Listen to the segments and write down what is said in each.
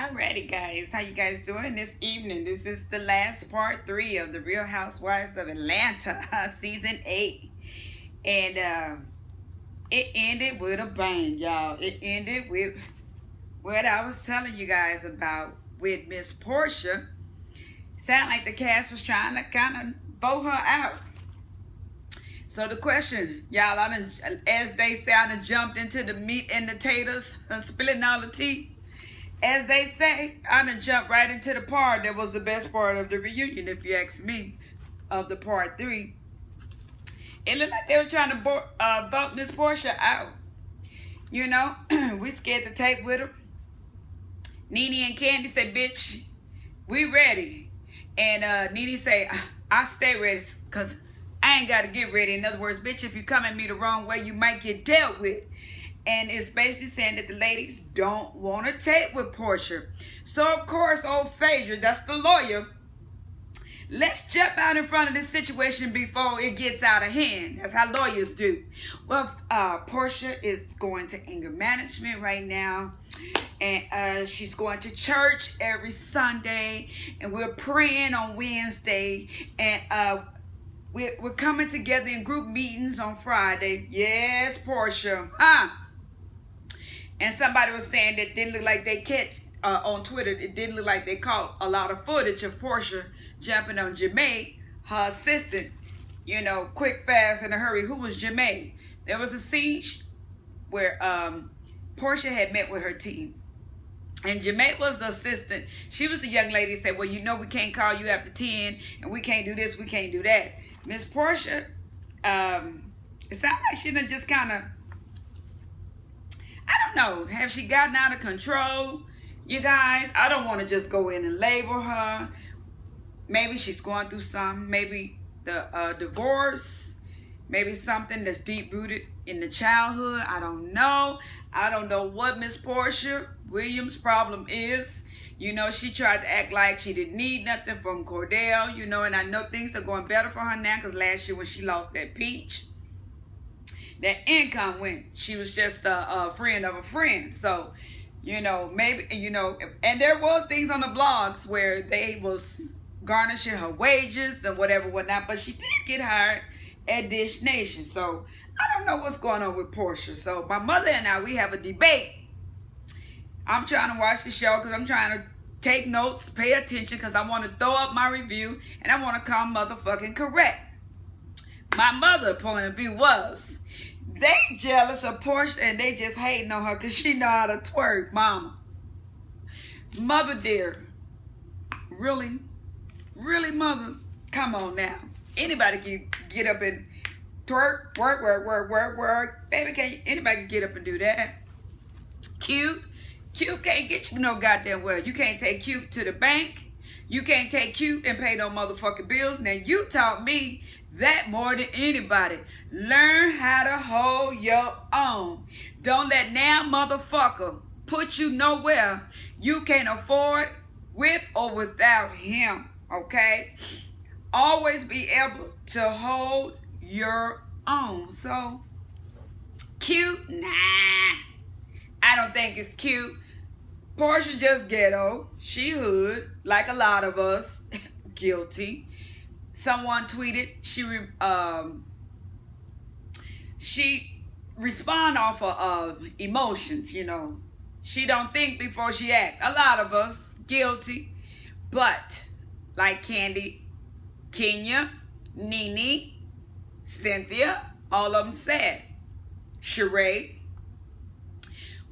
Alrighty, guys. How you guys doing this evening? This is the last part 3 of the Real Housewives of Atlanta, season 8. And it ended with a bang, y'all. It ended with what I was telling you guys about with Miss Portia. Sound like the cast was trying to kind of vote her out. So the question, y'all, as they say, I done jumped into the meat and the taters, spilling all the tea. As they say, I done jumped right into the part that was the best part of the reunion, if you ask me, of the part 3. It looked like they were trying to vote Miss Portia out. You know, we scared to take with her. Nene and Candy said, bitch, we ready. And Nene say, I stay ready because I ain't got to get ready. In other words, bitch, if you come at me the wrong way, you might get dealt with. And it's basically saying that the ladies don't want to take with Portia. So, of course, old Phaedra, that's the lawyer, let's jump out in front of this situation before it gets out of hand. That's how lawyers do. Well, Portia is going to anger management right now. And she's going to church every Sunday. And we're praying on Wednesday. And we're coming together in group meetings on Friday. Yes, Portia. And somebody was saying that it didn't look like they catch on Twitter. It didn't look like they caught a lot of footage of Portia jumping on Jemay, her assistant. You know, quick, fast, in a hurry. Who was Jemay? There was a scene where Portia had met with her team. And Jemay was the assistant. She was the young lady who said, well, you know we can't call you after 10. And we can't do this, we can't do that. Miss Portia, it sounds like she done just kind of, I don't know. Have she gotten out of control? You guys, I don't want to just go in and label her. Maybe she's going through something. Maybe the divorce. Maybe something that's deep-rooted in the childhood. I don't know. I don't know what Miss Portia Williams' problem is. You know, she tried to act like she didn't need nothing from Cordell. You know, and I know things are going better for her now because last year when she lost that peach, that income went. She was just a friend of a friend. So, you know, maybe, you know, and there was things on the blogs where they was garnishing her wages and whatnot, but she did get hired at Dish Nation. So, I don't know what's going on with Portia. So, my mother and I, we have a debate. I'm trying to watch the show because I'm trying to take notes, pay attention because I want to throw up my review and I want to come motherfucking correct. My mother's point of view was, they jealous of Portia and they just hating on her because she know how to twerk, mama. Mother dear. Really? Really, mother? Come on now. Anybody can get up and twerk, work. Baby, anybody can get up and do that. Cute. Cute can't get you no goddamn well. You can't take Cute to the bank. You can't take Cute and pay no motherfucking bills. Now, you taught me that more than anybody. Learn how to hold your own. Don't let now motherfucker put you nowhere you can't afford with or without him, okay? Always be able to hold your own. So, Cute? Nah. I don't think it's cute. Portia just ghetto. She hood, like a lot of us. Guilty. Someone tweeted, she respond off of emotions, you know. She don't think before she act. A lot of us, guilty. But, like Candy, Kenya, Nene, Cynthia, all of them said. Sheree.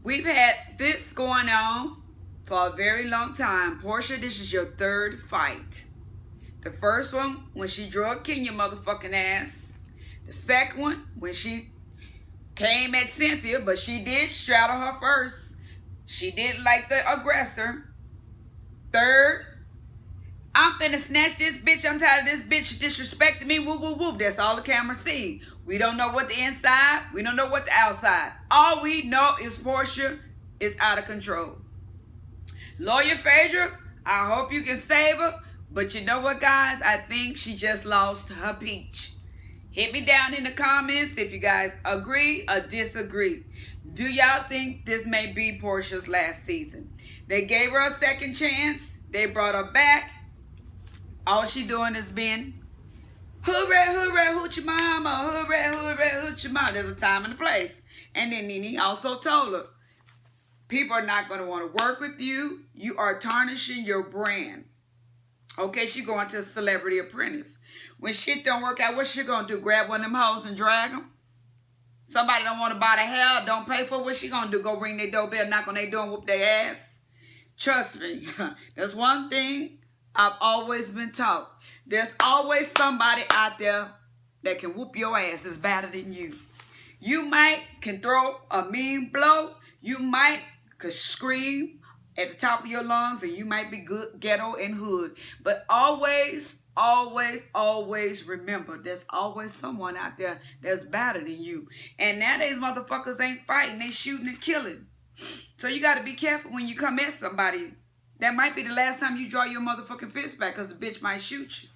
We've had this going on for a very long time. Portia, this is your 3rd fight. The first one, when she drug Kenya motherfucking ass. The second one, when she came at Cynthia, but she did straddle her first. She didn't like the aggressor. Third, I'm finna snatch this bitch. I'm tired of this bitch disrespecting me. Whoop, whoop, whoop. That's all the camera see. We don't know what the inside. We don't know what the outside. All we know is Portia is out of control. Lawyer Phaedra, I hope you can save her. But you know what, guys? I think she just lost her peach. Hit me down in the comments if you guys agree or disagree. Do y'all think this may be Portia's last season? They gave her a second chance. They brought her back. All she doing is being hooray, hooray, hoochie mama, hooray, hooray, hoochie mama. There's a time and a place. And then Nene also told her, people are not going to want to work with you. You are tarnishing your brand. Okay, she going to a celebrity apprentice. When shit don't work out, what's she going to do? Grab one of them hoes and drag them? Somebody don't want to buy the hair, don't pay for it. What she going to do? Go ring their doorbell, knock on their door and whoop their ass? Trust me, that's one thing I've always been taught. There's always somebody out there that can whoop your ass that's better than you. You might can throw a mean blow. You might could scream at the top of your lungs, and you might be good ghetto and hood. But always, always, always remember, there's always someone out there that's better than you. And nowadays, motherfuckers ain't fighting. They shooting and killing. So you got to be careful when you come at somebody. That might be the last time you draw your motherfucking fist back, because the bitch might shoot you.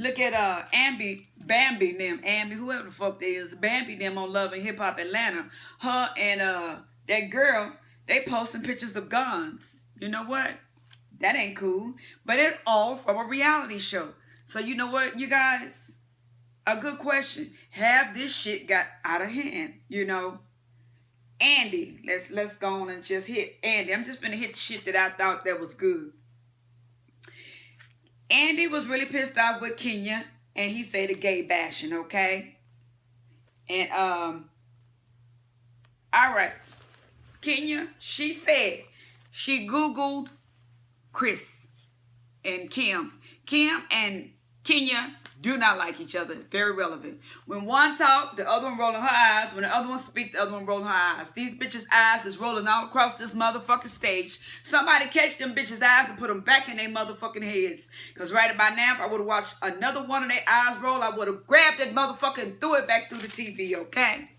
Look at Bambi them, Ambi, whoever the fuck they is, Bambi them on Love and Hip Hop Atlanta. Her and that girl, they posting pictures of guns. You know what? That ain't cool. But it's all from a reality show. So you know what, you guys? A good question. Have this shit got out of hand? You know? Andy, let's go on and just hit Andy. I'm just gonna hit the shit that I thought that was good. Andy was really pissed off with Kenya, and he said the gay bashing, okay? And all right, Kenya, she said she Googled Chris and Kim. Kim and Kenya do not like each other. Very relevant. When one talk, the other one rolling her eyes. When the other one speak, the other one rolling her eyes. These bitches' eyes is rolling all across this motherfucking stage. Somebody catch them bitches' eyes and put them back in their motherfucking heads. Because right about now, if I would have watched another one of their eyes roll, I would have grabbed that motherfucker and threw it back through the TV, okay?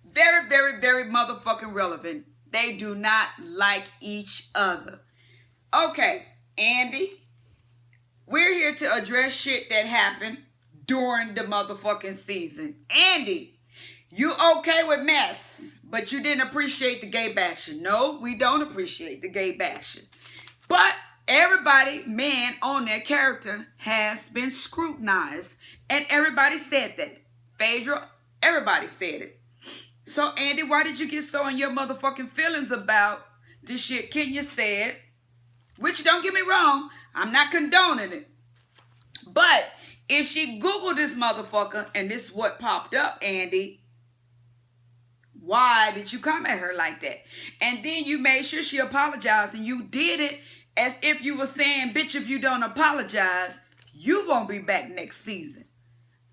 Very, very, very motherfucking relevant. They do not like each other. Okay, Andy. We're here to address shit that happened during the motherfucking season. Andy, you okay with mess, but you didn't appreciate the gay bashing. No, we don't appreciate the gay bashing. But everybody, man, on their character has been scrutinized. And everybody said that. Phaedra, everybody said it. So, Andy, why did you get so in your motherfucking feelings about the shit Kenya said? Which, don't get me wrong, I'm not condoning it. But if she Googled this motherfucker and this is what popped up, Andy, why did you come at her like that? And then you made sure she apologized, and you did it as if you were saying, bitch, if you don't apologize, you won't be back next season.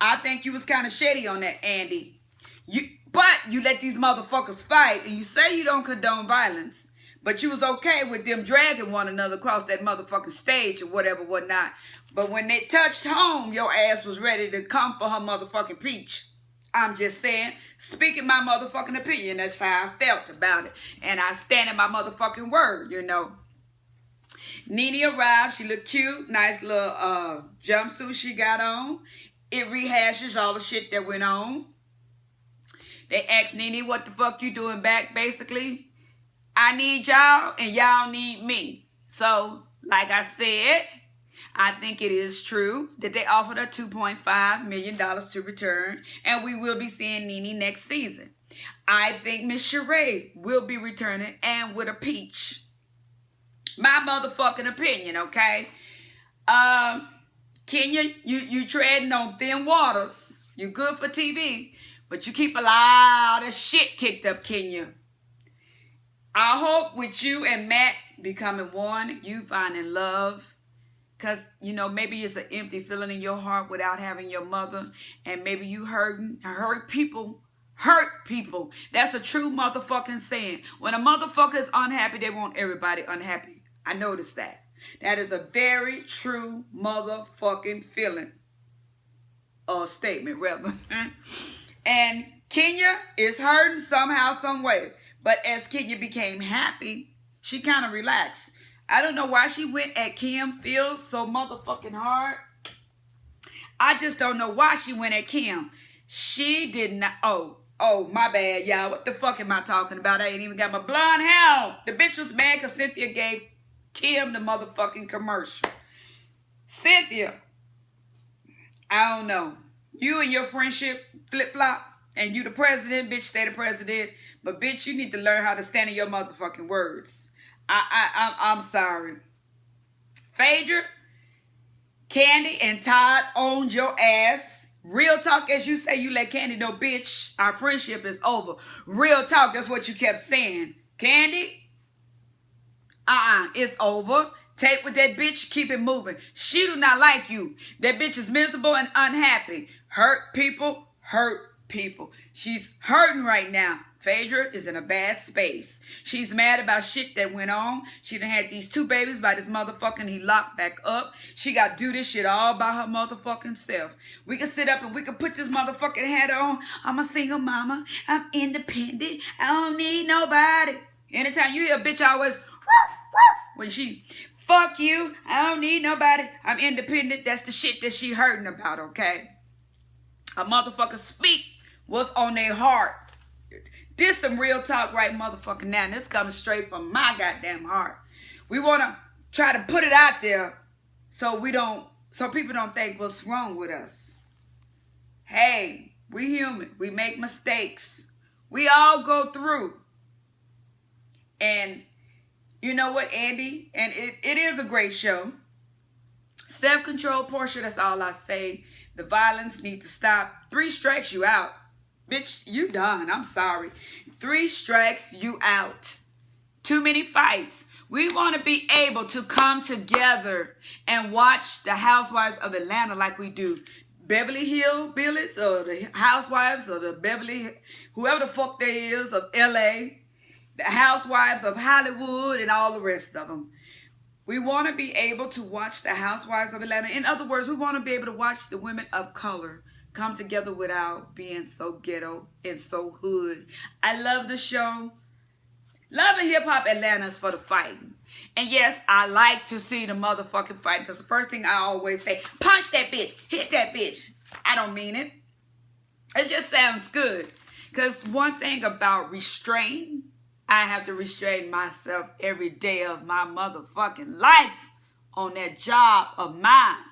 I think you was kind of shady on that, Andy. But you let these motherfuckers fight, and you say you don't condone violence. But you was okay with them dragging one another across that motherfucking stage or whatever, whatnot. But when they touched home, your ass was ready to come for her motherfucking peach. I'm just saying, speaking my motherfucking opinion, that's how I felt about it. And I stand in my motherfucking word, you know. Nene arrived. She looked cute. Nice little jumpsuit she got on. It rehashes all the shit that went on. They asked Nene, what the fuck you doing back, basically? I need y'all and y'all need me. So, like I said, I think it is true that they offered her $2.5 million to return, and we will be seeing Nene next season. I think Miss Sheree will be returning, and with a peach. My motherfucking opinion, okay? Kenya, you treading on thin waters. You good for TV, but you keep a lot of shit kicked up, Kenya. I hope with you and Matt becoming one, you finding love. Because, you know, maybe it's an empty feeling in your heart without having your mother. And maybe you hurt people. That's a true motherfucking saying. When a motherfucker is unhappy, they want everybody unhappy. I noticed that. That is a very true motherfucking feeling. Or statement, rather. And Kenya is hurting somehow, some way. But as Kenya became happy, she kind of relaxed. I don't know why she went at Kim Fields so motherfucking hard. I just don't know why she went at Kim. She did not. Oh, Oh, my bad, y'all. What the fuck am I talking about? I ain't even got my blonde hair. The bitch was mad because Cynthia gave Kim the motherfucking commercial. Cynthia, I don't know. You and your friendship flip-flop, and you the president, bitch, stay the president. But, bitch, you need to learn how to stand in your motherfucking words. I'm sorry. Phaedra, Candy, and Todd owned your ass. Real talk, as you say, you let Candy know, bitch, our friendship is over. Real talk, that's what you kept saying. Candy, it's over. Take with that bitch, keep it moving. She do not like you. That bitch is miserable and unhappy. Hurt people. She's hurting right now. Phaedra is in a bad space. She's mad about shit that went on. She done had these 2 babies by this motherfucking he locked back up. She got to do this shit all by her motherfucking self. We can sit up and we can put this motherfucking hat on. I'm a single mama. I'm independent. I don't need nobody. Anytime you hear a bitch always, woof, woof, when she, fuck you, I don't need nobody, I'm independent, that's the shit that she hurting about, okay? A motherfucker speak what's on their heart. This some real talk right motherfucking now. And this coming straight from my goddamn heart. We want to try to put it out there so people don't think what's wrong with us. Hey, we human. We make mistakes. We all go through. And you know what, Andy? And it is a great show. Self-control, Portia, that's all I say. The violence needs to stop. 3 strikes, you out. Bitch, you done. I'm sorry. 3 strikes, you out. Too many fights. We want to be able to come together and watch the Housewives of Atlanta like we do. Beverly Hills Billies or the Housewives or the Beverly, whoever the fuck they is of LA. The Housewives of Hollywood and all the rest of them. We want to be able to watch the Housewives of Atlanta. In other words, we want to be able to watch the women of color come together without being so ghetto and so hood. I love the show. Love and Hip Hop Atlanta is for the fighting. And yes, I like to see the motherfucking fighting because the first thing I always say, punch that bitch, hit that bitch. I don't mean it. It just sounds good. Because one thing about restraint, I have to restrain myself every day of my motherfucking life on that job of mine.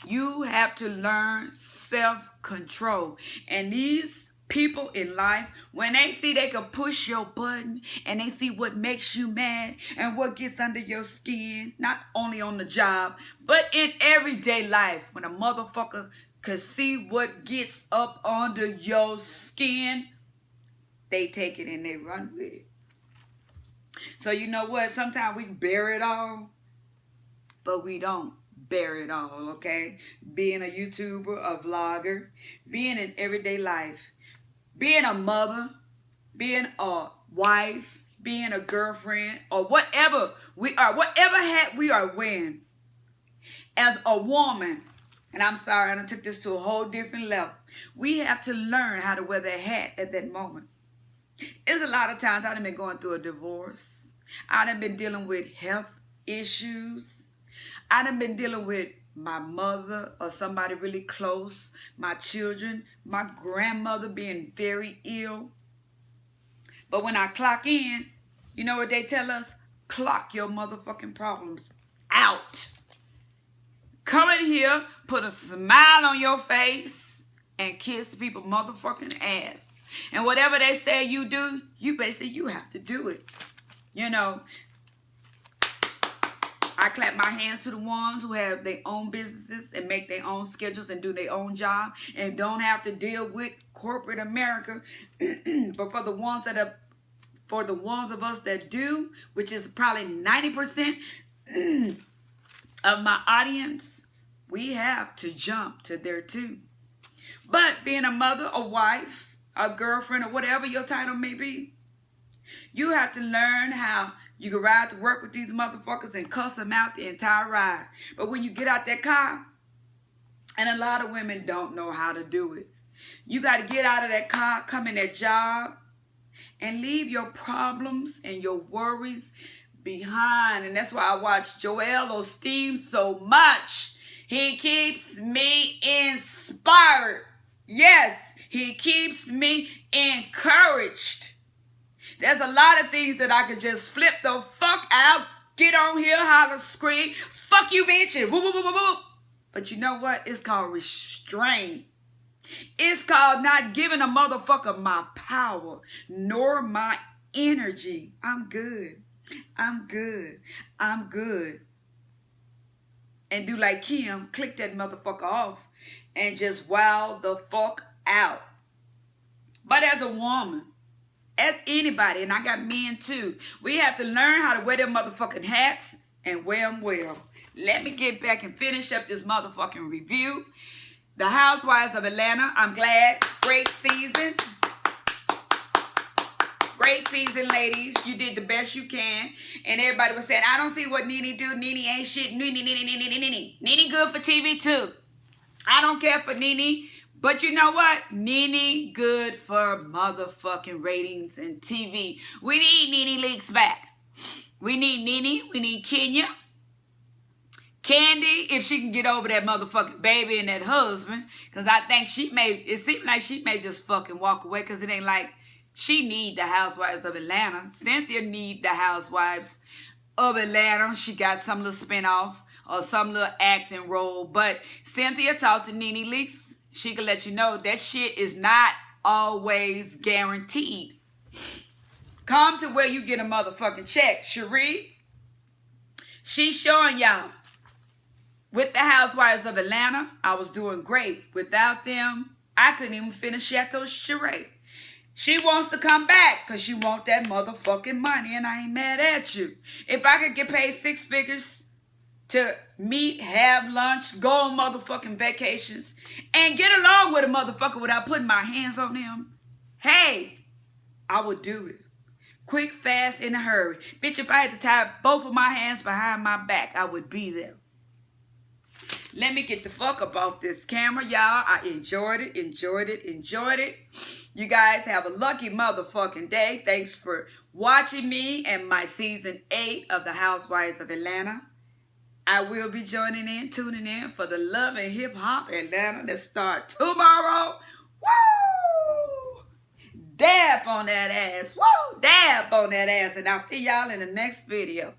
You have to learn self-control. And these people in life, when they see they can push your button and they see what makes you mad and what gets under your skin, not only on the job, but in everyday life, when a motherfucker can see what gets up under your skin, they take it and they run with it. So you know what? Sometimes we bear it all, but we don't bear it all, okay? Being a YouTuber, a vlogger, being in everyday life, being a mother, being a wife, being a girlfriend, or whatever we are, whatever hat we are wearing. As a woman, and I'm sorry, I took this to a whole different level. We have to learn how to wear that hat at that moment. There's a lot of times I've been going through a divorce. I've been dealing with health issues. I've been dealing with my mother or somebody really close, my children, my grandmother being very ill. But when I clock in, you know what they tell us? Clock your motherfucking problems out. Come in here, put a smile on your face, and kiss people motherfucking ass. And whatever they say you do, you basically, you have to do it. You know, I clap my hands to the ones who have their own businesses and make their own schedules and do their own job and don't have to deal with corporate America. But for the ones of us that do, which is probably 90% of my audience, we have to jump to there too. But being a mother, a wife, a girlfriend, or whatever your title may be, you have to learn how you can ride to work with these motherfuckers and cuss them out the entire ride. But when you get out that car, and a lot of women don't know how to do it, you got to get out of that car, come in that job, and leave your problems and your worries behind. And that's why I watch Joel Osteen so much. He keeps me inspired. Yes, He keeps me encouraged. There's a lot of things that I could just flip the fuck out, get on here, holler, scream, fuck you, bitch, and woo, woo, woo, woo, woo. But you know what? It's called restraint. It's called not giving a motherfucker my power, nor my energy. I'm good. I'm good. I'm good. And do like Kim, click that motherfucker off and just wow the fuck out. But as a woman, as anybody, and I got men too, we have to learn how to wear them motherfucking hats and wear them well. Let me get back and finish up this motherfucking review. The Housewives of Atlanta, I'm glad. Great season. Great season, ladies. You did the best you can. And everybody was saying, I don't see what Nene do. Nene ain't shit. Nene good for TV too. I don't care for Nene. But you know what? Nene good for motherfucking ratings and TV. We need Nene Leakes back. We need Nene. We need Kenya. Candy, if she can get over that motherfucking baby and that husband. Because I think it seems like she may just fucking walk away. Because it ain't like she need the Housewives of Atlanta. Cynthia need the Housewives of Atlanta. She got some little spinoff or some little acting role. But Cynthia talked to Nene Leakes. She can let you know that shit is not always guaranteed. Come to where you get a motherfucking check. Cherie, she's showing y'all. With the Housewives of Atlanta, I was doing great. Without them, I couldn't even finish Chateau Cherie. She wants to come back because she wants that motherfucking money, and I ain't mad at you. If I could get paid 6 figures to meet, have lunch, go on motherfucking vacations, and get along with a motherfucker without putting my hands on him, hey, I would do it. Quick, fast, in a hurry. Bitch, if I had to tie both of my hands behind my back, I would be there. Let me get the fuck up off this camera, y'all. I enjoyed it, enjoyed it, enjoyed it. You guys have a lucky motherfucking day. Thanks for watching me and my season 8 of the Housewives of Atlanta. I will be tuning in for the Love and Hip Hop Atlanta that start tomorrow. Woo! Dab on that ass. Woo! Dab on that ass. And I'll see y'all in the next video.